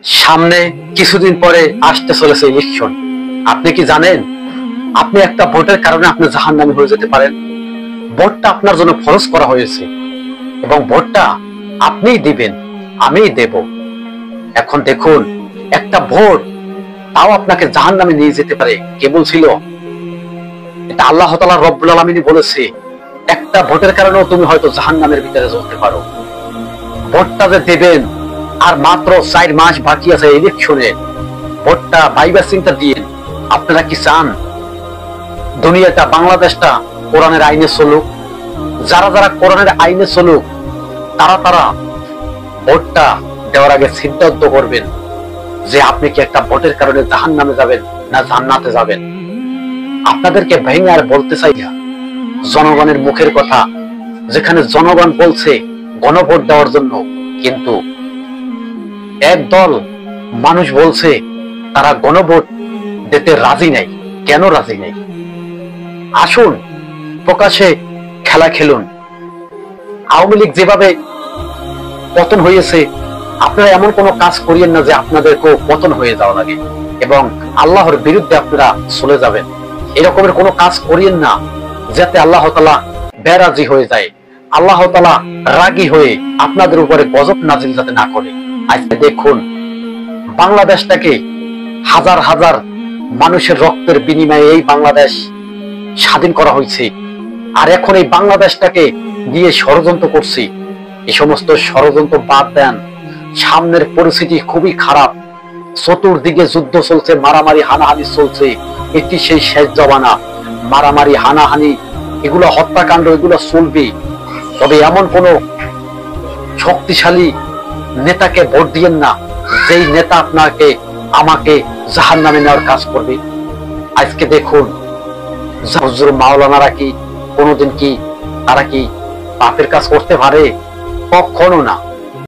সামনে কিছুদিন পরে আসতে চলেছে ইলেকশন। আপনি কি জানেন আপনি একটা ভোটের কারণে আপনি জাহান্নামী হয়ে যেতে পারেন? ভোটটা আপনার জন্য ফরজ করা হয়েছে এবং ভোটটা আপনিই দিবেন, আমিই দেব। এখন দেখুন, একটা ভোট তাও আপনাকে জাহান্নামে নিয়ে যেতে পারে। কে বলছিল? এটা আল্লাহ তাআলা রব্বুল আলামিনই বলেছে। একটা ভোটের কারণেও তুমি হয়তো জাহান্নামের ভিতরে জ্বলতে পারো। ভোটটা যে দেবেন, আর মাত্র 4 মাস বাকি আছে ইলেকশনে। ভোটটা ভাইবা চিন্তা দিয়ে আপনারা কি চান দুনিয়াটা, বাংলাদেশটা কোরআনের আইনে চলুক? যারা যারা কোরআনের আইনে চলুক তারা ভোটটা দেওয়ার আগে সিদ্ধান্ত করবেন যে আপনি কি একটা ভোটের কারণে জাহান্নামে যাবেন না জান্নাতে যাবেন। আপনাদেরকে ভেঙে আর বলতে চাই না, জনগণের মুখের কথা, যেখানে জনগণ বলছে গণভোট দেওয়ার জন্য, কিন্তু একদল মানুষ বলছে তারা গণভোট দিতে রাজি নাই। কেন রাজি নাই? আসুন প্রকাশে খেলা খেলুন। আওয়ামী লীগ যেভাবে পতন হয়েছে, আপনারা এমন কোনো কাজ করিয়েন না যে আপনাদেরকেও পতন হয়ে যাওয়া লাগে এবং আল্লাহর বিরুদ্ধে আপনারা চলে যাবেন। এরকমের কোনো কাজ করিয়েন না যাতে আল্লাহ তাআলা বেরাজি হয়ে যায়, আল্লাহ তাআলা রাগী হয়ে আপনাদের উপরে গজব নাজিল যাতে না করে। আজকে দেখুন, বাংলাদেশটাকে হাজার হাজার মানুষের রক্তের বিনিময়ে এই বাংলাদেশ স্বাধীন করা হয়েছে, আর এখন এই বাংলাদেশটাকে দিয়ে ষড়যন্ত্র করছি। এই সমস্ত ষড়যন্ত্র বাদ দেন। সামনের পরিস্থিতি খুবই খারাপ, চতুর্দিকে যুদ্ধ চলছে, মারামারি হানাহানি চলছে। এটি সেই শেষ জমানা। মারামারি হানাহানি, এগুলো হত্যাকাণ্ড, এগুলো চলবে। তবে এমন কোন শক্তিশালী নেতাকে ভোট দিয়েন না যেই নেতা আপনাকে আমাকে জাহান্নামে নেওয়ার কাজ করবে। আজকে দেখুন, হুজুর মাওলানারা কি কোনোদিন কি তারা কি পাপের কাজ করতে পারে? কখনো না।